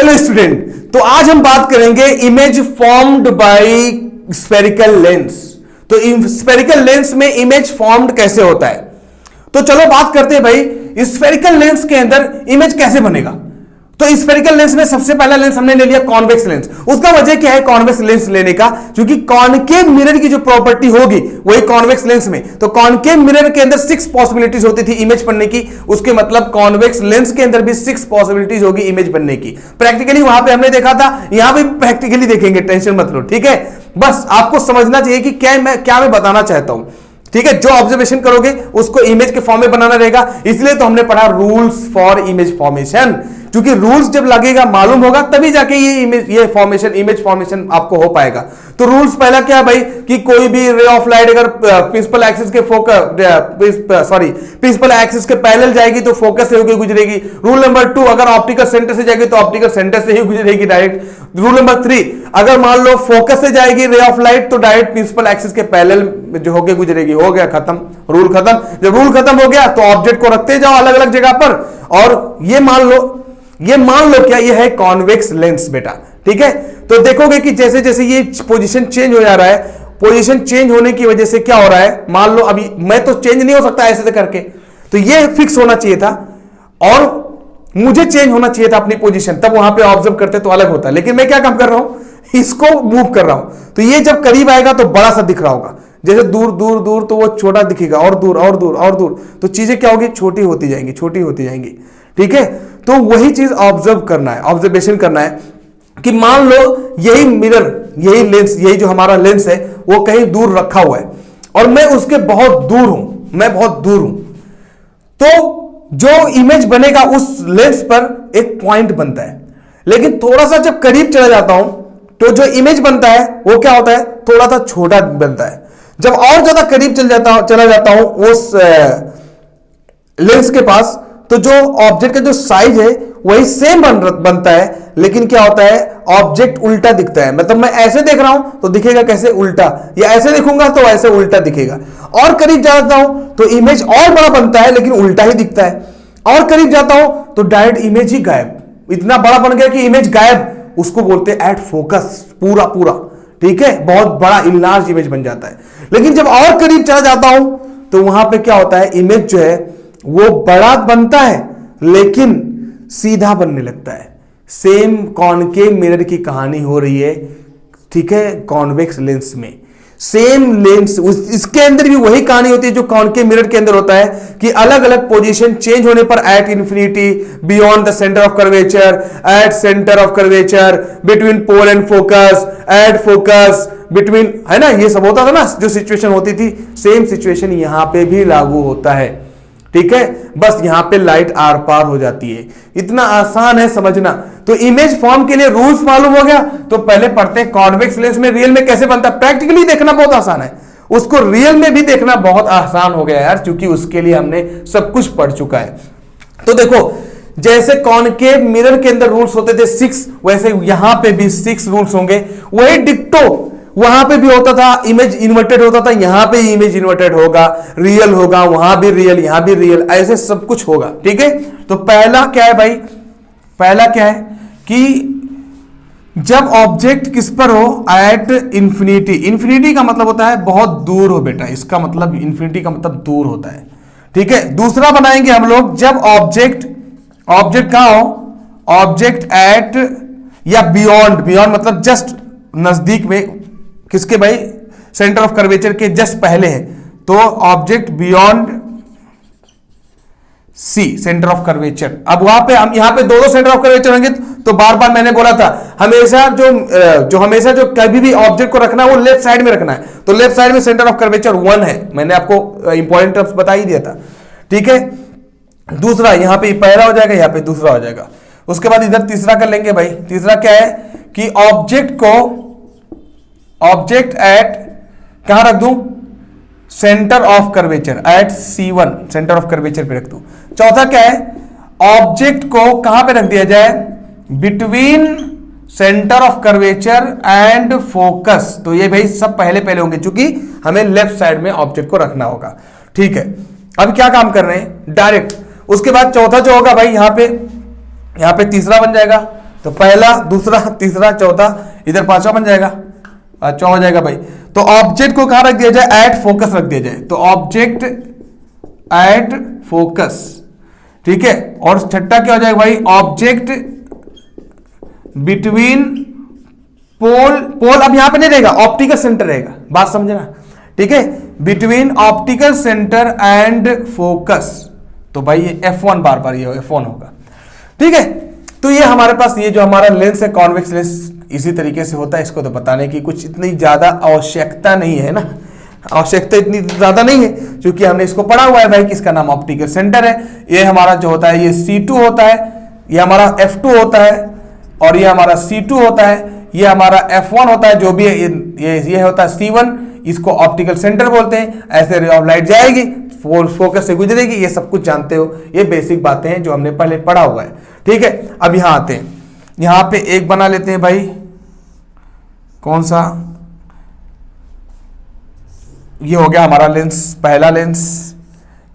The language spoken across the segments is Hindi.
हेलो स्टूडेंट, तो आज हम बात करेंगे image formed by spherical lens. तो स्फेरिकल लेंस में इमेज फॉर्म्ड कैसे होता है, तो चलो बात करते हैं भाई स्फेरिकल लेंस के अंदर इमेज कैसे बनेगा। तो स्फेरिकल लेंस में सबसे पहला लेंस हमने ले लिया कॉन्वेक्स लेंस। उसका वजह क्या है कॉन्वेक्स लेंस लेने का, क्योंकि कॉनकेव मिरर की जो प्रॉपर्टी होगी वही कॉन्वेक्स लेंस में। तो कॉनकेव मिरर के अंदर 6 पॉसिबिलिटीज होती थी इमेज बनने की, उसके मतलब कॉन्वेक्स लेंस के अंदर भी 6 पॉसिबिलिटीज होगी इमेज बनने की। प्रैक्टिकली वहां पे हमने देखा था, यहां भी प्रैक्टिकली देखेंगे, टेंशन मत लो, ठीक है। बस आपको समझना चाहिए कि क्या मैं बताना चाहता हूं, ठीक है। जो ऑब्जर्वेशन करोगे उसको इमेज के फॉर्म में बनाना रहेगा, इसलिए तो हमने पढ़ा रूल्स फॉर इमेज फॉर्मेशन, क्योंकि रूल्स जब लगेगा मालूम होगा तभी जाके ये फॉर्मेशन, इमेज फॉर्मेशन आपको हो पाएगा। तो रूल्स पहला क्या है भाई कि कोई भी रे ऑफ लाइट अगर प्रिंसिपल एक्सिस के प्रिंसिपल एक्सिस के पैरेलल जाएगी तो फोकस से होकर गुजरेगी। रूल नंबर 2, अगर ऑप्टिकल सेंटर से जाएगी तो ऑप्टिकल सेंटर से ही गुजरेगी डायरेक्ट। रूल नंबर 3, अगर मान लो फोकस से जाएगी रे ऑफ लाइट तो डायरेक्ट प्रिंसिपल एक्सिस के पैरेलल जो होके गुजरेगी। हो गया खत्म, रूल खत्म। जब रूल खत्म हो गया तो ऑब्जेक्ट को रखते जाओ अलग अलग जगह पर, और ये मान लो क्या ये है कॉन्वेक्स लेंस बेटा, ठीक है। तो देखोगे कि जैसे जैसे ये पोजीशन चेंज हो जा रहा है, पोजीशन चेंज होने की वजह से क्या हो रहा है, मान लो अभी मैं तो चेंज नहीं हो सकता ऐसे करके, तो ये फिक्स होना चाहिए था और मुझे चेंज होना चाहिए था अपनी पोजीशन, तब वहां पे ऑब्जर्व करते तो अलग होता। लेकिन मैं क्या काम कर रहा हूं, इसको मूव कर रहा हूं, तो ये जब करीब आएगा तो बड़ा सा दिख रहा होगा, जैसे दूर दूर दूर तो वो छोटा दिखेगा, और दूर और दूर और दूर, तो चीजें क्या होगी, छोटी होती जाएंगी, छोटी होती जाएंगी, ठीक है। तो वही चीज ऑब्जर्व करना है, ऑब्जर्वेशन करना है कि मान लो यही मिरर, यही लेंस, यही जो हमारा लेंस है वो कहीं दूर रखा हुआ है और मैं उसके बहुत दूर हूं, मैं बहुत दूर हूं, तो जो इमेज बनेगा उस लेंस पर एक पॉइंट बनता है। लेकिन थोड़ा सा जब करीब चला जाता हूं तो जो इमेज बनता है वो क्या होता है, थोड़ा सा छोटा बनता है। जब और ज्यादा करीब चला जाता हूं उस लेंस के पास, तो जो ऑब्जेक्ट का जो साइज है वही सेम बनता है, लेकिन क्या होता है ऑब्जेक्ट उल्टा दिखता है। मतलब मैं ऐसे देख रहा हूं तो दिखेगा कैसे, उल्टा, या ऐसे देखूंगा तो ऐसे उल्टा दिखेगा। और करीब जाता हूं तो इमेज और बड़ा बनता है लेकिन उल्टा ही दिखता है। और करीब जाता हूं तो डायरेक्ट इमेज ही गायब, इतना बड़ा बन गया कि इमेज गायब, उसको बोलते हैं एट फोकस, पूरा पूरा, ठीक है, बहुत बड़ा इनलार्ज इमेज बन जाता है। लेकिन जब और करीब चला जाता हूं तो वहां पे क्या होता है, इमेज जो है वो बड़ा बनता है लेकिन सीधा बनने लगता है। सेम कॉनकेव मिरर की कहानी हो रही है, ठीक है, कॉन्वेक्स लेंस में सेम लेंस, इसके अंदर भी वही कहानी होती है जो कॉनकेव मिरर के अंदर होता है कि अलग अलग पोजीशन चेंज होने पर at infinity, beyond the centre of curvature, at centre of curvature, between pole and focus, at focus, between, है ना, ये सब होता था ना जो सिचुएशन होती थी, सेम सिचुएशन यहां पे भी लागू होता है, ठीक है। बस यहां पे लाइट आर पार हो जाती है, इतना आसान है समझना। तो इमेज फॉर्म के लिए रूल्स मालूम हो गया, तो पहले पढ़ते हैं कॉन्वेक्स लेंस में रियल में कैसे बनता है। प्रैक्टिकली देखना बहुत आसान है, उसको रियल में भी देखना बहुत आसान हो गया यार, क्योंकि उसके लिए हमने सब कुछ पढ़ चुका है। तो देखो जैसे कॉनकेव मिरर के अंदर रूल्स होते थे 6, वैसे यहां पे भी 6 रूल्स होंगे। वही डिक्टो वहां पे भी होता था, इमेज इन्वर्टेड होता था, यहां पे इमेज इन्वर्टेड होगा, रियल होगा, वहां भी रियल, यहां भी रियल, ऐसे सब कुछ होगा, ठीक है। तो पहला क्या है भाई, पहला क्या है कि जब ऑब्जेक्ट किस पर हो, एट इंफिनिटी, इंफिनिटी का मतलब होता है बहुत दूर हो बेटा, इसका मतलब इंफिनिटी का मतलब दूर होता है, ठीक है। दूसरा बनाएंगे हम लोग जब ऑब्जेक्ट कहां हो, ऑब्जेक्ट एट या बियॉन्ड, बियॉन्ड मतलब जस्ट नजदीक में, किसके भाई, सेंटर ऑफ कर्वेचर के जस्ट पहले है, तो object beyond C, centre of curvature. अब वहां पे हम, यहां पे दो सेंटर ऑफ कर्वेचर होंगे, तो बार बार मैंने बोला था हमेशा जो कभी भी ऑब्जेक्ट को रखना है वो लेफ्ट साइड में रखना है, तो लेफ्ट साइड में सेंटर ऑफ कर्वेचर 1 है, मैंने आपको इंपॉर्टेंट टर्म्स बता ही दिया था, ठीक है। दूसरा यहां पे पहला हो जाएगा, यहां पे दूसरा हो जाएगा। उसके बाद इधर तीसरा कर लेंगे भाई। तीसरा क्या है कि ऑब्जेक्ट एट कहां रख दूं, centre of curvature, at C1, centre of curvature पे रख दूं। चौथा क्या है, ऑब्जेक्ट को कहां पे रख दिया जाए, between centre of curvature and focus. तो ये भाई सब पहले पहले होंगे क्योंकि हमें लेफ्ट साइड में ऑब्जेक्ट को रखना होगा, ठीक है। अब क्या काम कर रहे हैं, डायरेक्ट। उसके बाद चौथा जो होगा भाई, यहां पे तीसरा बन जाएगा, तो पहला, दूसरा, तीसरा, चौथा, इधर पांचवा बन जाएगा, पांचवा हो जाएगा भाई। तो ऑब्जेक्ट को कहां रख दिया जाए, एट फोकस रख दिया जाए, तो ऑब्जेक्ट एट फोकस, ठीक है। और छठा क्या हो जाएगा भाई, ऑब्जेक्ट बिटवीन पोल, पोल अब यहां पे नहीं रहेगा, ऑप्टिकल सेंटर रहेगा, बात समझना, ठीक है, between optical centre and focus. तो भाई ये F1 बार बार ये F1 होगा, ठीक है। तो ये हमारे पास ये जो हमारा लेंस है कॉन्वेक्स लेंस इसी तरीके से होता है। इसको तो बताने की कुछ इतनी ज्यादा आवश्यकता नहीं है ना, आवश्यकता इतनी ज्यादा नहीं है क्योंकि हमने इसको पढ़ा हुआ है भाई कि इसका नाम ऑप्टिकल सेंटर है। ये हमारा जो होता है ये C2 होता है, ये हमारा F2 होता है, और ये हमारा C2 होता है, ये हमारा F1 होता है, जो भी है ये होता है C1, इसको ऑप्टिकल सेंटर बोलते हैं। ऐसे रे ऑफ लाइट जाएगी, फोकस से गुजरेगी, ये सब कुछ जानते हो, ये बेसिक बातें हैं जो हमने पहले पढ़ा हुआ है, ठीक है। अब यहां आते हैं, यहां पे एक बना लेते हैं भाई, कौन सा, ये हो गया हमारा लेंस, पहला लेंस,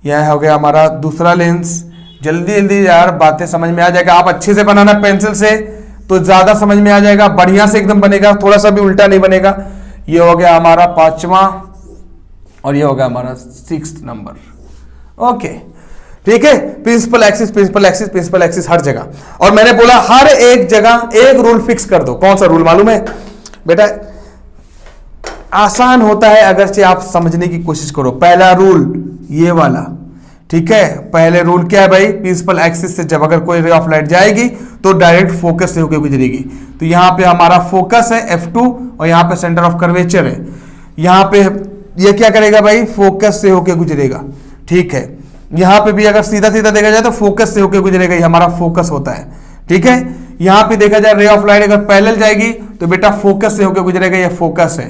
यह हो गया हमारा दूसरा लेंस। जल्दी जल्दी यार बातें समझ में आ जाएगा, आप अच्छे से बनाना पेंसिल से तो ज्यादा समझ में आ जाएगा, बढ़िया से एकदम बनेगा, थोड़ा सा भी उल्टा नहीं बनेगा। ये हो गया हमारा पांचवा और ये हो गया हमारा 6th नंबर, ओके, ठीक है। Principal axis, principal axis, principal axis हर जगह, और मैंने बोला हर एक जगह एक रूल फिक्स कर दो। कौन सा रूल मालूम है बेटा, आसान होता है अगरचे आप समझने की कोशिश करो। पहला रूल ये वाला, ठीक है। पहले रूल क्या है भाई, प्रिंसिपल एक्सिस से जब अगर कोई रे ऑफ लाइट जाएगी तो डायरेक्ट फोकस से होकर गुजरेगी। तो यहां पे हमारा फोकस है F2 और यहां पे सेंटर ऑफ कर्वेचर है, यहां पे ये क्या करेगा भाई, फोकस से होकर गुजरेगा, ठीक है। यहां पे भी अगर सीधा सीधा देखा जाए तो फोकस से होकर गुजरेगा, ये हमारा फोकस होता है, ठीक है। यहां पे देखा जाए रे ऑफ लाइट अगर पैरेलल जाएगी तो बेटा फोकस से होकर गुजरेगा, ये फोकस है,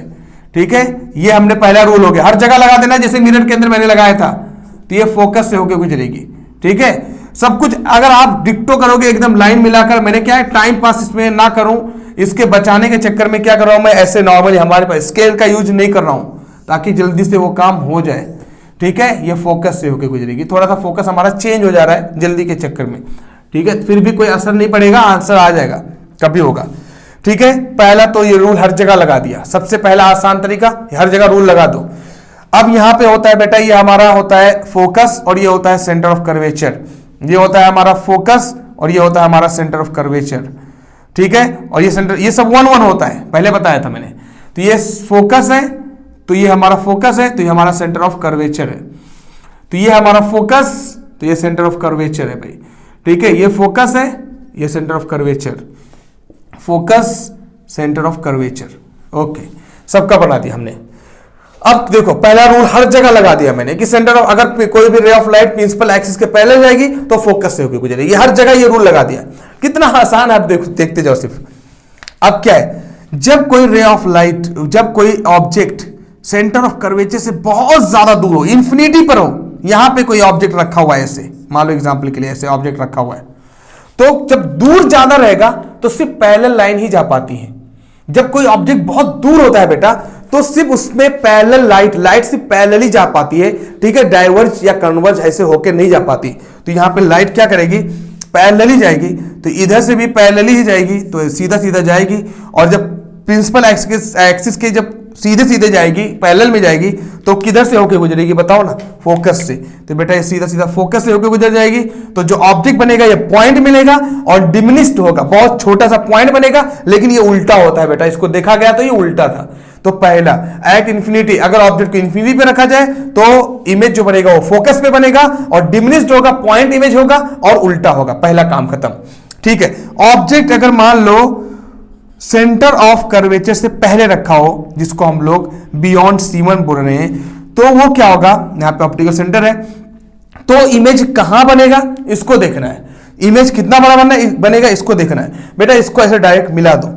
ठीक है। ये हमने पहला रूल हो गया, हर जगह लगा देना, जैसे मिरर के अंदर मैंने लगाया था, तो ये फोकस से होकर गुजरेगी, ठीक है। सब कुछ अगर आप डिक्टो करोगे एकदम लाइन मिलाकर, मैंने क्या है टाइम पास इसमें ना करूं, इसके बचाने के चक्कर में क्या कर रहा हूं मैं, ऐसे नॉर्मली हमारे पास स्केल का यूज नहीं कर रहा हूं ताकि जल्दी से वो काम हो जाए, ठीक है। ये फोकस से होकर गुजरेगी, थोड़ा सा फोकस हमारा चेंज हो जा रहा है जल्दी के चक्कर में, ठीक है। फिर भी कोई असर नहीं पड़ेगा, आंसर आ जाएगा, कभी होगा, ठीक है। पहला तो ये रूल हर जगह लगा दिया, सबसे पहला आसान तरीका, हर जगह रूल लगा दो। अब यहां पे होता है बेटा, ये हमारा होता है फोकस और ये होता है सेंटर ऑफ कर्वेचर, ये होता है हमारा फोकस और ये होता है हमारा सेंटर ऑफ कर्वेचर, ठीक है। और ये सेंटर, ये सब 1 1 होता है, पहले बताया था मैंने। तो ये फोकस है, तो ये हमारा फोकस है, तो ये हमारा सेंटर ऑफ कर्वेचर है, तो ये हमारा फोकस, तो ये सेंटर ऑफ कर्वेचर है भाई, ठीक है। ये फोकस है, ये centre of curvature, focus centre of curvature, okay, सबका बना दिया हमने। अब देखो पहला रूल हर जगह लगा दिया मैंने कि सेंटर ऑफ, अगर कोई भी ray of light principal axis के पहले जाएगी तो फोकस से होकर गुजरेगी, हर जगह ये रूल लगा दिया। कितना आसान है, आप देखते जाओ सिर्फ। अब क्या है, जब कोई रे ऑफ लाइट, जब कोई ऑब्जेक्ट सेंटर ऑफ कर्वेचर से बहुत ज्यादा दूर हो, इंफिनिटी पर हो, यहां पे कोई ऑब्जेक्ट रखा हुआ है, ऐसे मान लो एग्जांपल के लिए ऐसे ऑब्जेक्ट रखा हुआ है, तो जब दूर ज्यादा रहेगा तो सिर्फ पैरेलल लाइन ही जा पाती है। जब कोई ऑब्जेक्ट बहुत दूर होता है बेटा तो सिर्फ उसमें पैरेलल लाइट सिर्फ पैरेलल ही जा पाती है, ठीक है। डाइवर्ज या कन्वर्ज ऐसे होकर नहीं जा पाती। तो यहां पे लाइट क्या करेगी, पैरेलल ही जाएगी, तो इधर से भी पैरेलल ही जाएगी, तो सीधा सीधा जाएगी। और जब प्रिंसिपल एक्सिस के जब सीधे सीधे जाएगी, पैरेलल में जाएगी, तो किधर से होकर गुजरेगी बताओ ना, फोकस से। तो बेटा ये सीधा सीधा फोकस से होकर गुजर जाएगी, तो जो ऑब्जेक्ट बनेगा ये पॉइंट मिलेगा और डिमिनिश्ड होगा, बहुत छोटा सा पॉइंट बनेगा, लेकिन ये उल्टा होता है बेटा, इसको देखा गया तो ये उल्टा था। तो पहला एट इंफिनिटी, अगर ऑब्जेक्ट को इंफिनिटी पे रखा जाए तो इमेज जो बनेगा वो फोकस पे बनेगा और डिमिनिश्ड होगा, पॉइंट इमेज होगा और उल्टा होगा, पहला काम खत्म, ठीक है। ऑब्जेक्ट अगर मान लो सेंटर ऑफ कर्वेचर से पहले रखा हो, जिसको हम लोग बियॉन्ड C1 बोल रहे हैं, तो वो क्या होगा, यहां पे ऑप्टिकल सेंटर है, तो इमेज कहां बनेगा इसको देखना है, इमेज कितना बड़ा बनेगा इसको देखना है। बेटा इसको ऐसे डायरेक्ट मिला दो,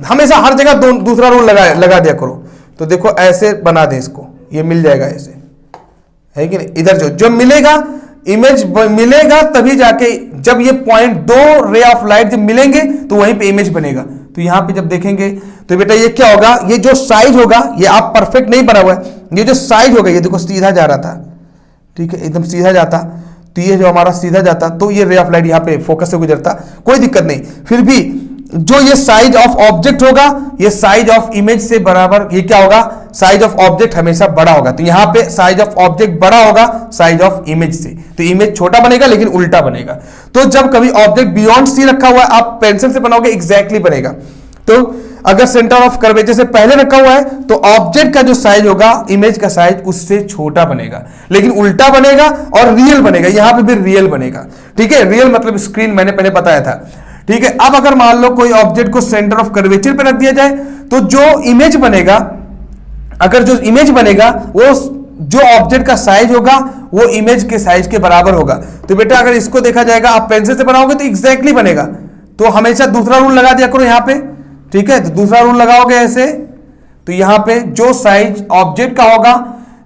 हमेशा हर जगह दूसरा रूल लगा दिया करो। तो देखो ऐसे बना दें इसको, ये मिल जाएगा ऐसे, है कि नहीं। इधर जो मिलेगा, इमेज मिलेगा तभी जाके, जब ये पॉइंट, दो रे ऑफ लाइट जब मिलेंगे तो वहीं पे इमेज बनेगा। तो यहां पे जब देखेंगे तो बेटा ये क्या होगा, ये जो साइज होगा, ये आप परफेक्ट नहीं बना हुआ है, ये जो साइज होगा, ये देखो सीधा जा रहा था, ठीक है, एकदम सीधा जाता, तो ये जो हमारा सीधा जाता तो ये रे ऑफ लाइट यहाँ पे फोकस से गुजरता, कोई दिक्कत नहीं। फिर भी जो ये साइज ऑफ ऑब्जेक्ट होगा ये साइज ऑफ इमेज से बराबर, ये क्या होगा, साइज ऑफ ऑब्जेक्ट हमेशा बड़ा होगा। तो यहां पे साइज ऑफ ऑब्जेक्ट बड़ा होगा साइज ऑफ इमेज से, तो इमेज छोटा बनेगा लेकिन उल्टा बनेगा। तो जब कभी ऑब्जेक्ट बियॉन्ड सी रखा हुआ है, आप पेंसिल से बनाओगे एग्जैक्टली बनेगा। तो अगर सेंटर ऑफ कर्वेचर से पहले रखा हुआ है तो ऑब्जेक्ट का जो साइज होगा इमेज का साइज उससे छोटा बनेगा, लेकिन उल्टा बनेगा और रियल बनेगा। यहां पे भी रियल बनेगा, ठीक है। रियल मतलब स्क्रीन, मैंने पहले बताया था, ठीक है। अब अगर मान लो कोई ऑब्जेक्ट को सेंटर ऑफ कर्वेचर पे रख दिया जाए तो जो इमेज बनेगा, अगर जो इमेज बनेगा वो जो ऑब्जेक्ट का साइज होगा वो इमेज के साइज के बराबर होगा। तो बेटा अगर इसको देखा जाएगा, आप पेंसिल से बनाओगे तो एग्जैक्टली बनेगा। तो हमेशा दूसरा रूल लगा दिया करो यहां पे, ठीक है। तो दूसरा रूल लगाओगे ऐसे, तो यहां पे जो साइज ऑब्जेक्ट का होगा,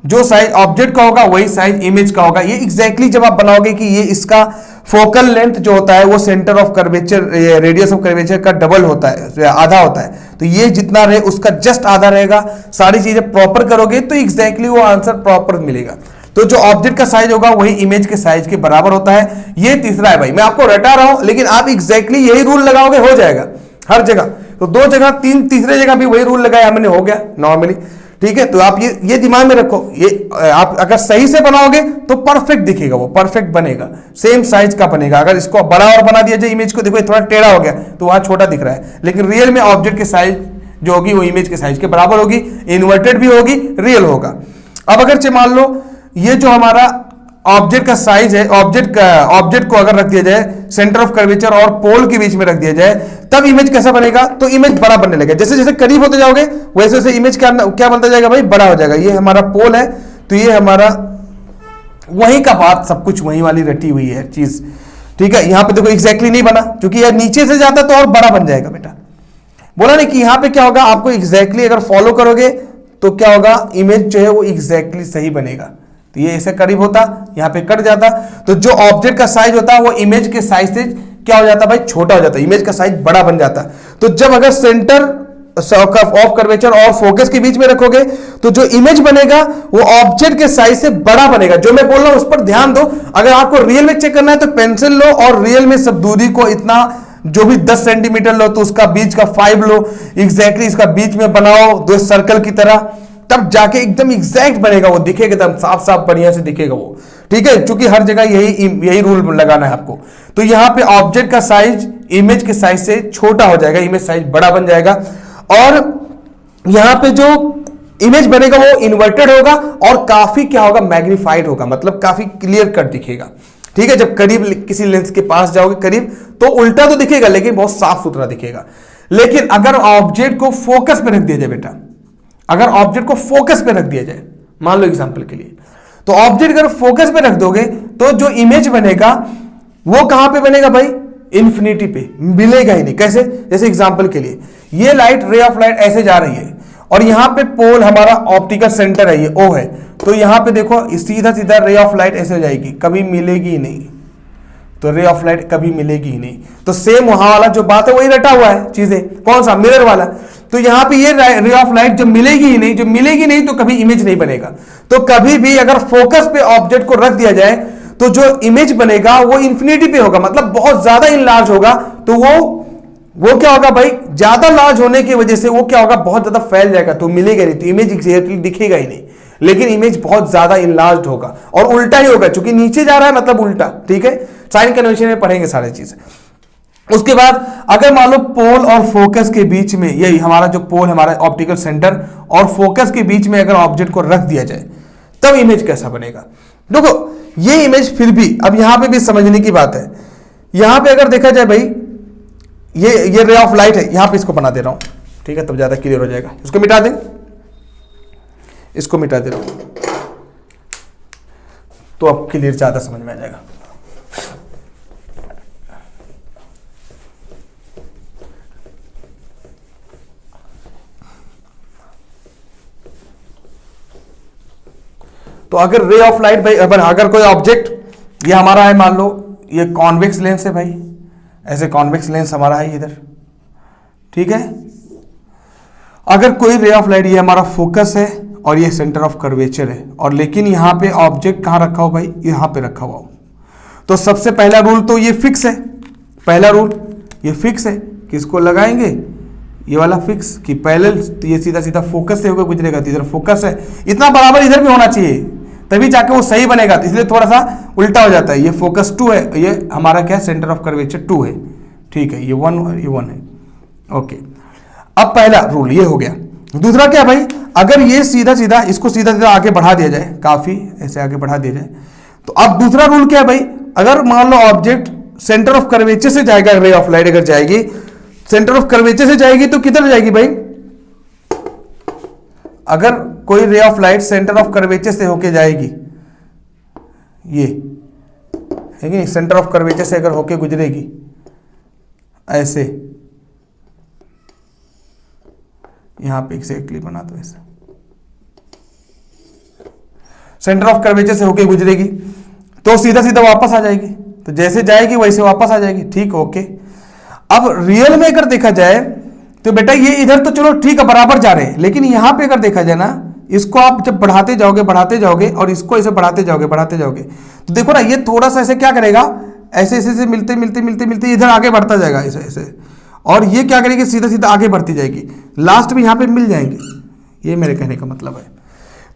जो साइज ऑब्जेक्ट का होगा वही साइज इमेज का होगा। ये एग्जैक्टली जब आप बनाओगे कि ये इसका फोकल लेंथ जो होता है वो centre of curvature, radius of curvature का डबल होता है, आधा होता है। तो ये जितना रहे उसका जस्ट आधा रहेगा। सारी चीजें प्रॉपर करोगे तो एग्जैक्टली वो आंसर प्रॉपर मिलेगा। तो जो ऑब्जेक्ट का साइज होगा वही इमेज के साइज के बराबर होता है। ये तीसरा है भाई, मैं आपको रटा रहा हूं लेकिन आप एग्जैक्टली यही रूल लगाओगे हो जाएगा हर जगह। तो दो जगह, तीसरे जगह भी वही रूल लगाया हमने, हो गया नॉर्मली, ठीक है। तो आप ये दिमाग में रखो, ये आप अगर सही से बनाओगे तो परफेक्ट दिखेगा, वो परफेक्ट बनेगा, सेम साइज का बनेगा। अगर इसको बड़ा और बना दिया जाए इमेज को, देखो थोड़ा टेढ़ा हो गया तो वहां छोटा दिख रहा है, लेकिन रियल में ऑब्जेक्ट के साइज जो होगी वो इमेज के साइज के बराबर होगी, इन्वर्टेड भी होगी, रियल होगा। अब अगर मान लो ये जो हमारा ऑब्जेक्ट का साइज है, ऑब्जेक्ट को अगर रख दिया जाए सेंटर ऑफ कर्वेचर और पोल के बीच में रख दिया जाए, तब इमेज कैसा बनेगा, तो इमेज बड़ा बनने लगेगा। जैसे जैसे करीब होते जाओगे वैसे वैसे इमेज क्या बनता जाएगा भाई, बड़ा हो जाएगा। ये हमारा पोल है तो ये हमारा वहीं का बात, सब कुछ वहीं वाली रटी हुई है चीज, ठीक है। यहां पे देखो एग्जैक्टली नहीं बना क्योंकि यार नीचे से जाता तो और बड़ा बन जाएगा बेटा। बोला नहीं कि यहां पे क्या होगा, आपको एग्जैक्टली अगर फॉलो करोगे तो क्या होगा, इमेज जो है वो एग्जैक्टली सही बनेगा। तो ये ऐसे करीब होता, यहां पे कट जाता, तो जो ऑब्जेक्ट का साइज होता है वो इमेज के साइज से क्या हो जाता भाई, छोटा हो जाता, इमेज का साइज बड़ा बन जाता। तो जब अगर सेंटर ऑफ कर्वेचर और फोकस के बीच में रखोगे तो जो इमेज बनेगा वो ऑब्जेक्ट के साइज से बड़ा बनेगा। जो मैं बोल रहा हूं उस पर ध्यान दो। अगर आपको रियल में चेक करना है तो पेंसिल लो और रियल में सब दूरी को इतना जो भी 10 सेंटीमीटर लो तो उसका बीच का 5 लो, एग्जैक्टली इसका बीच में बनाओ दो सर्कल की तरह, तब जाके एकदम एग्जैक्ट बनेगा, वो दिखेगा एकदम साफ साफ बढ़िया से दिखेगा वो, ठीक है। क्योंकि हर जगह यही रूल लगाना है आपको। तो यहां पे ऑब्जेक्ट का साइज इमेज के साइज से छोटा हो जाएगा, इमेज साइज बड़ा बन जाएगा, और यहां पे जो इमेज बनेगा वो इन्वर्टेड होगा और काफी क्या होगा, मैग्नीफाइड होगा, मतलब काफी क्लियर कट दिखेगा, ठीक है। जब करीब किसी लेंस के पास जाओगे करीब तो उल्टा तो दिखेगा लेकिन बहुत साफ सुथरा दिखेगा। लेकिन अगर ऑब्जेक्ट को फोकस पे रख दिया जाए बेटा, अगर ऑब्जेक्ट को फोकस पे रख दिया जाए, मान लो एग्जांपल के लिए, तो ऑब्जेक्ट अगर फोकस पे रख दोगे तो जो इमेज बनेगा वो कहां पे बनेगा भाई, इन्फिनिटी पे, मिलेगा ही नहीं। कैसे, जैसे एग्जांपल के लिए ये लाइट, रे ऑफ लाइट ऐसे जा रही है और यहां पे पोल हमारा ऑप्टिकल सेंटर है, ये ओ है, तो यहां पे देखो सीधा सीधा रे ऑफ लाइट ऐसे जाएगी, कभी मिलेगी ही नहीं। तो रे ऑफ लाइट कभी मिलेगी ही नहीं। तो सेम वहां वाला जो बात है वही रटा हुआ है चीजें, कौन सा, मिरर वाला। तो यहां पे ये रे ऑफ लाइट जब मिलेगी ही नहीं, जो मिलेगी नहीं तो कभी इमेज नहीं बनेगा। तो कभी भी अगर फोकस पे ऑब्जेक्ट को रख दिया जाए तो जो इमेज बनेगा वो इन्फिनिटी पे होगा, मतलब बहुत ज्यादा इनलार्ज होगा। तो वो क्या होगा भाई, ज्यादा लार्ज होने की वजह से वो क्या होगा, बहुत ज्यादा फैल जाएगा, तो मिलेगा नहीं, तो इमेज एग्जैक्टली दिखेगा ही नहीं। लेकिन इमेज बहुत ज्यादा इनलार्ज होगा और उल्टा ही होगा, क्योंकि नीचे जा रहा है मतलब उल्टा, ठीक है। साइन कन्वेंशन में पढ़ेंगे सारी चीजें। उसके बाद अगर मान लो पोल और फोकस के बीच में, यही हमारा जो पोल हमारा ऑप्टिकल सेंटर और फोकस के बीच में अगर ऑब्जेक्ट को रख दिया जाए तब इमेज कैसा बनेगा। देखो ये इमेज फिर भी, अब यहां पे भी समझने की बात है, यहां पे अगर देखा जाए भाई ये रे ऑफ लाइट है, यहां पे इसको बना दे रहा हूं, ठीक है, तब ज्यादा क्लियर हो जाएगा। इसको मिटा दें, इसको मिटा दे रहा हूं तो अब क्लियर ज्यादा समझ में आ जाएगा। तो अगर रे ऑफ लाइट भाई, अगर कोई ऑब्जेक्ट ये हमारा है, मान लो ये कॉन्वेक्स लेंस है भाई, ऐसे कॉन्वेक्स लेंस हमारा है इधर, ठीक है। अगर कोई रे ऑफ लाइट, ये हमारा फोकस है और ये सेंटर ऑफ कर्वेचर है, और लेकिन यहां पे ऑब्जेक्ट कहां रखा हो भाई, यहां पे रखा हुआ हो, तो सबसे पहला रूल तो ये फिक्स है, पहला रूल ये फिक्स है किसको लगाएंगे, ये वाला फिक्स कि पैरेलल, तो ये सीधा सीधा फोकस से होकर गुजरेगा, तो इधर फोकस है, इतना बराबर इधर भी होना चाहिए तभी जाके वो सही बनेगा, तो इसलिए थोड़ा सा उल्टा हो जाता है। ये फोकस 2 है, ये हमारा क्या है, सेंटर ऑफ कर्वेचर 2 है, ठीक है, ये 1 और ये 1 है, ओके। अब पहला रूल ये हो गया। दूसरा क्या भाई, अगर ये सीधा सीधा इसको सीधा सीधा आगे बढ़ा दिया जाए, काफी ऐसे आगे बढ़ा दिया जाए, तो अब दूसरा रूल क्या है भाई, अगर मान लो ऑब्जेक्ट सेंटर ऑफ कर्वेचर से जाएगा, रे ऑफ लाइट अगर जाएगी सेंटर ऑफ कर्वेचर से जाएगी तो किधर जाएगी भाई, अगर कोई ray of light centre of curvature से होके जाएगी, ये है कि नहीं, सेंटर ऑफ कर्वेचर से अगर होके गुजरेगी ऐसे, यहां पे एक्जैक्टली बना दो ऐसे, सेंटर ऑफ कर्वेचर से होके गुजरेगी तो सीधा सीधा वापस आ जाएगी, तो जैसे जाएगी वैसे वापस आ जाएगी, ठीक, ओके। अब रियल में अगर देखा जाए तो बेटा ये इधर तो चलो ठीक है बराबर जा रहे हैं, लेकिन यहां पे अगर देखा जाए ना, इसको आप जब बढ़ाते जाओगे और इसको ऐसे बढ़ाते जाओगे तो देखो ना ये थोड़ा सा ऐसे क्या करेगा, ऐसे ऐसे मिलते इधर आगे बढ़ता जाएगा ऐसे ऐसे, और ये क्या करेगी, सीधा सीधा आगे बढ़ती जाएगी, लास्ट में यहां पे मिल जाएंगे, ये मेरे कहने का मतलब है।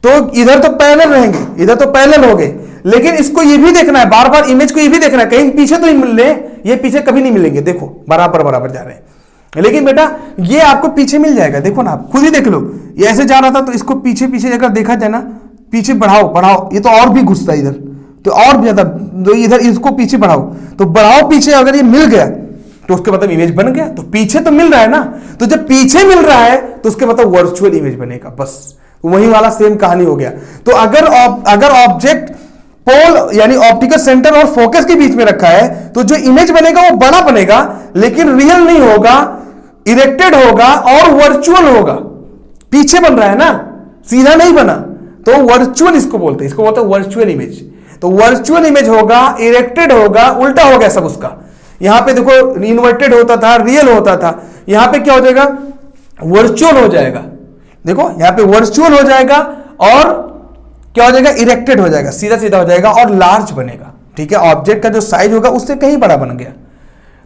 तो इधर तो पैरेलल रहेंगे, इधर तो पैरेलल हो गए, लेकिन इसको ये भी देखना है, बार बार इमेज को ये भी देखना है, कहीं पीछे तो नहीं मिल रहे, ये पीछे कभी नहीं मिलेंगे, देखो बराबर जा रहे हैं, लेकिन बेटा ये आपको पीछे मिल जाएगा, देखो ना आप खुद ही देख लो, ये ऐसे जा रहा था तो इसको पीछे अगर देखा जाए ना, पीछे बढ़ाओ, ये तो और भी घुसता है इधर, तो और भी ज्यादा, तो इधर इसको पीछे बढ़ाओ, तो बढ़ाओ पीछे, अगर ये मिल गया तो उसके मतलब इमेज बन गया, तो पीछे तो मिल रहा है ना, तो जब पीछे मिल रहा है तो उसके मतलब वर्चुअल इमेज बनेगा, बस वही वाला सेम कहानी हो गया। तो अगर ऑब्जेक्ट पोल यानी ऑप्टिकल सेंटर और फोकस के बीच में रखा है तो जो इमेज बनेगा वो बड़ा बनेगा, लेकिन रियल नहीं होगा, इरेक्टेड होगा और वर्चुअल होगा, पीछे बन रहा है ना, सीधा नहीं बना, तो वर्चुअल इसको बोलते हैं वर्चुअल इमेज। तो वर्चुअल इमेज होगा, इरेक्टेड होगा, उल्टा हो गया सब उसका, यहां पे देखो इन्वर्टेड होता था, रियल होता था, यहां पे क्या हो जाएगा, वर्चुअल हो जाएगा, देखो यहां पे वर्चुअल हो जाएगा और क्या हो जाएगा, इरेक्टेड हो जाएगा, सीधा सीधा हो जाएगा और लार्ज बनेगा, ठीक है, ऑब्जेक्ट का जो साइज होगा उससे कहीं बड़ा बन गया।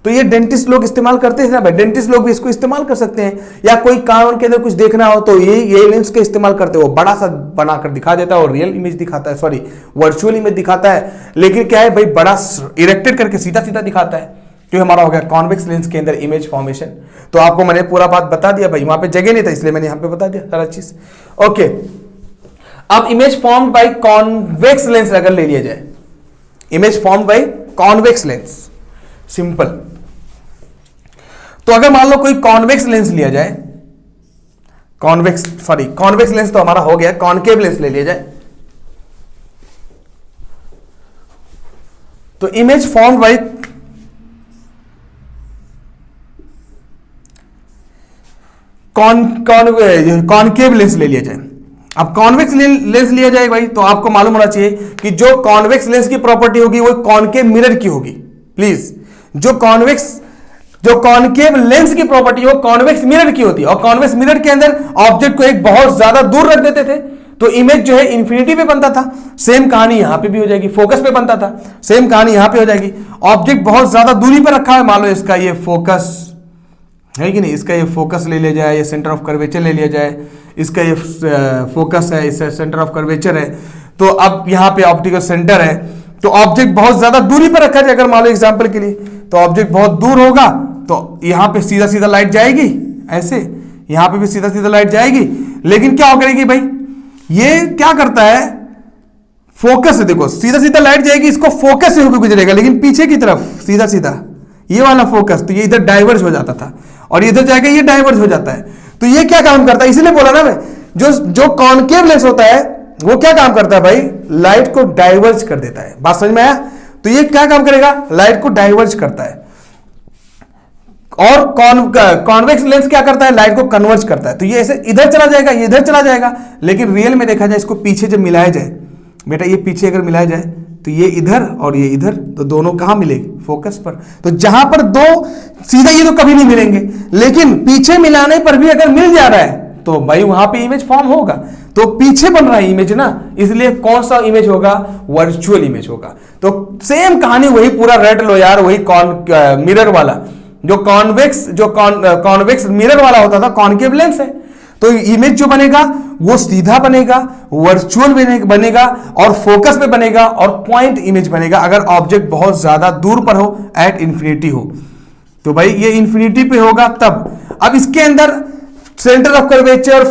तो ये डेंटिस्ट लोग इस्तेमाल करते हैं ना भाई, डेंटिस्ट लोग भी इसको इस्तेमाल कर सकते हैं, या कोई कान के अंदर कुछ देखना हो तो ये लेंस के इस्तेमाल करते हैं, वो बड़ा सा बनाकर दिखा देता है और रियल इमेज दिखाता है, सॉरी वर्चुअल इमेज दिखाता है, लेकिन क्या है भाई बड़ा इरेक्टेड करके सीधा सीधा दिखाता है, जो हमारा हो गया कॉन्वेक्स लेंस के अंदर इमेज फॉर्मेशन। तो आपको मैंने पूरा बात बता दिया भाई, वहां पे जगह नहीं था इसलिए मैंने यहां पे बता दिया सारा चीज, ओके। अब image formed by convex lens अगर ले लिया जाए, image formed by convex lens, simple. तो अगर मान लो कोई कॉन्वेक्स लेंस लिया जाए, कॉन्वेक्स लेंस तो हमारा हो गया, कॉनकेव लेंस ले लिया जाए, तो image formed by concave lens ले लिया जाए। अब कॉन्वेक्स लेंस लिया जाए भाई, तो आपको मालूम होना चाहिए कि जो कॉन्वेक्स लेंस की प्रॉपर्टी होगी वो कॉनकेव मिरर की होगी, प्लीज, जो कॉनकेव लेंस की प्रॉपर्टी हो कॉन्वेक्स मिरर की होती है, और कॉन्वेक्स मिरर के अंदर ऑब्जेक्ट को एक बहुत ज्यादा दूर रख देते थे तो इमेज जो है इंफिनिटी पे बनता था, सेम कहानी यहां पे भी हो जाएगी, फोकस पे बनता था, सेम कहानी यहां पे हो जाएगी। ऑब्जेक्ट बहुत ज्यादा दूरी पर रखा है, मान लो इसका ये फोकस है कि नहीं, इसका ये फोकस ले लिया जाए, ये सेंटर ऑफ कर्वेचर ले लिया जाए, इसका ये फोकस है, इसका सेंटर ऑफ कर्वेचर है, तो अब यहाँ पे ऑप्टिकल सेंटर है, तो ऑब्जेक्ट बहुत ज्यादा दूरी पर रखा जाए, अगर मान लो एग्जाम्पल के लिए, तो ऑब्जेक्ट बहुत दूर होगा तो यहाँ पे सीधा सीधा लाइट जाएगी ऐसे, यहाँ पे भी सीधा सीधा लाइट जाएगी, लेकिन क्या करेगी भाई, ये क्या करता है, फोकस है, देखो सीधा सीधा लाइट जाएगी, इसको फोकस से होकर गुजरेगा, लेकिन पीछे की तरफ सीधा सीधा ये वाला फोकस, तो ये इधर डाइवर्ज हो जाता था और इधर जाके ये डाइवर्ज हो जाता है। तो ये क्या काम करता है, इसीलिए बोला ना मैं, जो कॉनकेव लेंस होता है वो क्या काम करता है भाई, लाइट को डाइवर्ज कर देता है, बात समझ में आया। तो ये क्या काम करेगा, लाइट को डाइवर्ज करता है, और कॉन्वेक्स लेंस क्या करता है, लाइट को कन्वर्ज करता है। तो ये ऐसे इधर चला जाएगा, ये इधर चला जाएगा, लेकिन रियल में देखा जाए इसको पीछे जब मिलाया जाए बेटा, ये पीछे अगर मिलाया जाए तो ये इधर और ये इधर, तो दोनों कहां मिलेगी, फोकस पर। तो जहां पर दो सीधा ये तो कभी नहीं मिलेंगे, लेकिन पीछे मिलाने पर भी अगर मिल जा रहा है तो भाई वहां पे इमेज फॉर्म होगा, तो पीछे बन रहा है इमेज ना, इसलिए कौन सा इमेज होगा, वर्चुअल इमेज होगा। तो सेम कहानी वही पूरा रट लो यार, वही मिरर वाला, जो कॉन्वेक्स मिरर वाला होता था कॉनकेव लेंस है। तो इमेज जो बनेगा वो सीधा बनेगा, वर्चुअल बनेगा और फोकस पे बनेगा और पॉइंट इमेज बनेगा अगर ऑब्जेक्ट बहुत ज्यादा दूर पर हो, एट इंफिनिटी हो। तो भाई ये इंफिनिटी पे होगा तब। अब इसके अंदर सेंटर ऑफ कर्वेचर,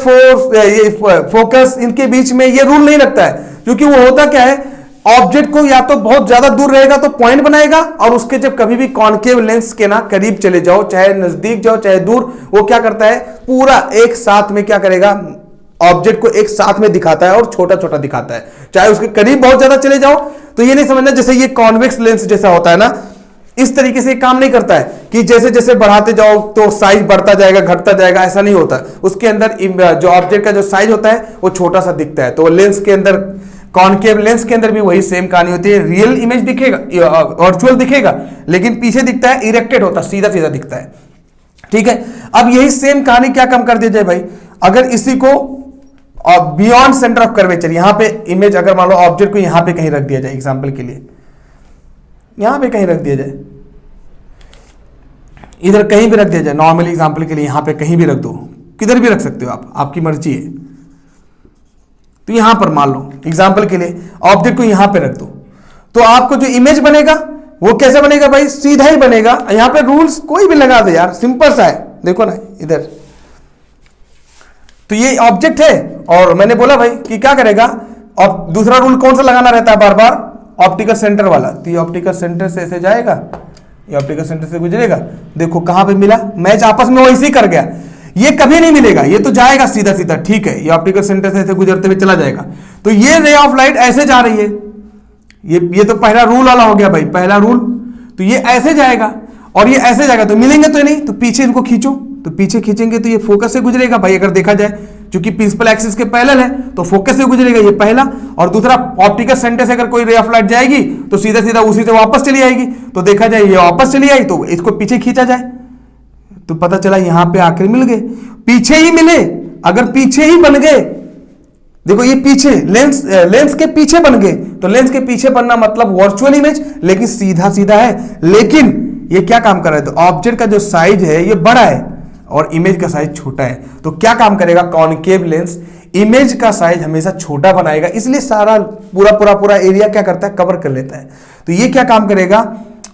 फोकस, इनके बीच में ये रूल नहीं लगता है, क्योंकि वो होता क्या है, ऑब्जेक्ट को या तो बहुत ज्यादा दूर रहेगा तो पॉइंट बनाएगा, और उसके जब कभी भी कॉनकेव लेंस के ना करीब चले जाओ, चाहे नजदीक जाओ चाहे दूर, वो क्या करता है, पूरा एक साथ में क्या करेगा, ऑब्जेक्ट को एक साथ में दिखाता है और छोटा छोटा दिखाता है। चाहे उसके करीब बहुत ज्यादा चले जाओ तो ये नहीं समझना जैसे ये कॉन्वेक्स लेंस जैसा होता है ना, इस तरीके से काम नहीं करता है कि जैसे जैसे बढ़ाते जाओ तो साइज बढ़ता जाएगा घटता जाएगा, ऐसा नहीं होता। उसके अंदर जो ऑब्जेक्ट का जो साइज होता है वो छोटा सा दिखता है। तो लेंस के अंदर, कॉनकेव लेंस के अंदर भी वही सेम कहानी होती है। रियल इमेज दिखेगा, वर्चुअल दिखेगा, लेकिन पीछे दिखता है इरेक्टेड होता, सीधा सीधा दिखता है। ठीक है, अब यही सेम कहानी क्या कम कर दी जाए भाई, अगर इसी को बियॉन्ड सेंटर ऑफ कर्वेचर, यहां पे इमेज अगर मान लो ऑब्जेक्ट को यहां पे कहीं रख दिया जाए, एग्जांपल के लिए यहां पे कहीं रख दिया जाए, इधर कहीं भी रख दिया जाए, नॉर्मली एग्जांपल के लिए यहां पे कहीं भी रख दो, किधर भी रख सकते हो आप, आपकी मर्जी है। तो यहां पर मान लो एग्जांपल के लिए ऑब्जेक्ट को यहां पे रख दो, तो आपको जो इमेज बनेगा वो कैसे बनेगा भाई, सीधा ही बनेगा। यहां पे रूल्स कोई भी लगा दे यार, सिंपल सा है, देखो ना इधर, तो ये ऑब्जेक्ट है और मैंने बोला भाई कि क्या करेगा, और दूसरा रूल कौन सा लगाना रहता है बार बार, ऑप्टिकल सेंटर वाला। तो ये ऑप्टिकल सेंटर से ऐसे जाएगा, ये ऑप्टिकल सेंटर से गुजरेगा, देखो कहां पे मिला, मैच आपस में वैसे ही कर गया। ये कभी नहीं मिलेगा, ये तो जाएगा सीधा सीधा, ठीक है, ये ऑप्टिकल सेंटर से ऐसे गुजरते हुए चला जाएगा। तो ये रे ऑफ लाइट ऐसे जा रही है, ये तो पहला रूल वाला हो गया भाई, पहला रूल। तो ये ऐसे जाएगा और ये ऐसे जाएगा, तो मिलेंगे तो नहीं, तो पीछे इनको खींचो, तो पीछे खींचेंगे तो ये फोकस से गुजरेगा भाई। अगर देखा जाए क्योंकि प्रिंसिपल एक्सिस के पैरेलल है तो फोकस से गुजरेगा, ये पहला। और दूसरा, ऑप्टिकल सेंटर से अगर कोई रे ऑफ लाइट जाएगी तो सीधा सीधा उसी से वापस चली आएगी। तो देखा जाए ये वापस चली आई तो इसको पीछे खींचा जाए तो पता चला यहां पे आकर मिल गए, पीछे ही मिले। अगर पीछे ही बन गए, देखो ये पीछे लेंस के पीछे बन गए, तो लेंस के पीछे बनना मतलब वर्चुअल इमेज, लेकिन सीधा सीधा है। लेकिन ये क्या काम कर रहा है, तो ऑब्जेक्ट का जो साइज है ये बड़ा है और इमेज का साइज छोटा है। तो क्या काम करेगा, कॉनकेव लेंस इमेज का साइज हमेशा छोटा बनाएगा, इसलिए सारा पूरा एरिया क्या करता है, कवर कर लेता है। तो ये क्या काम करेगा,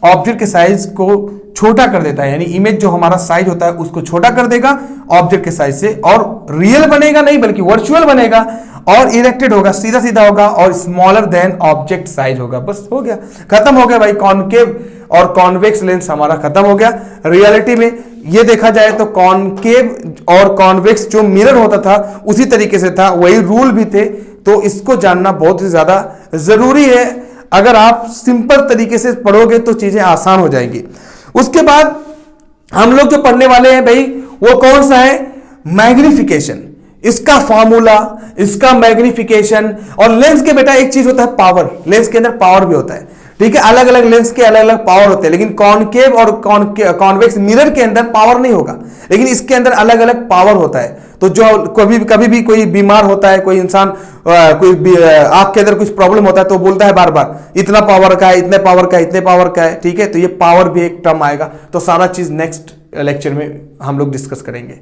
ऑब्जेक्ट के साइज को छोटा कर देता है, यानी इमेज जो हमारा साइज होता है उसको छोटा कर देगा ऑब्जेक्ट के साइज से, और रियल बनेगा नहीं बल्कि वर्चुअल बनेगा और इरेक्टेड होगा, सीधा सीधा होगा और स्मॉलर देन ऑब्जेक्ट साइज होगा। बस हो गया, खत्म हो गया भाई, कॉनकेव और कॉन्वेक्स लेंस हमारा खत्म हो गया। रियलिटी में ये देखा जाए तो कॉनकेव और कॉन्वेक्स जो मिरर होता था उसी तरीके से था, वही रूल भी थे। तो इसको जानना बहुत ही ज्यादा जरूरी है, अगर आप सिंपल तरीके से पढ़ोगे तो चीजें आसान हो जाएंगी। उसके बाद हम लोग जो पढ़ने वाले हैं भाई वो कौन सा है, मैग्निफिकेशन, इसका फॉर्मूला, इसका मैग्निफिकेशन। और लेंस के बेटा एक चीज होता है पावर, लेंस के अंदर पावर भी होता है, ठीक है, अलग अलग लेंस के अलग अलग पावर होते हैं, लेकिन कॉनकेव और कॉन्वेक्स मिरर के अंदर पावर नहीं होगा, लेकिन इसके अंदर अलग अलग पावर होता है। तो जो कभी भी कोई बीमार होता है, कोई इंसान कोई आंख के अंदर कुछ प्रॉब्लम होता है तो बोलता है बार बार इतना पावर का है, इतने पावर का है, इतने पावर का है, ठीक है। तो ये पावर भी एक टर्म आएगा, तो सारा चीज नेक्स्ट लेक्चर में हम लोग डिस्कस करेंगे।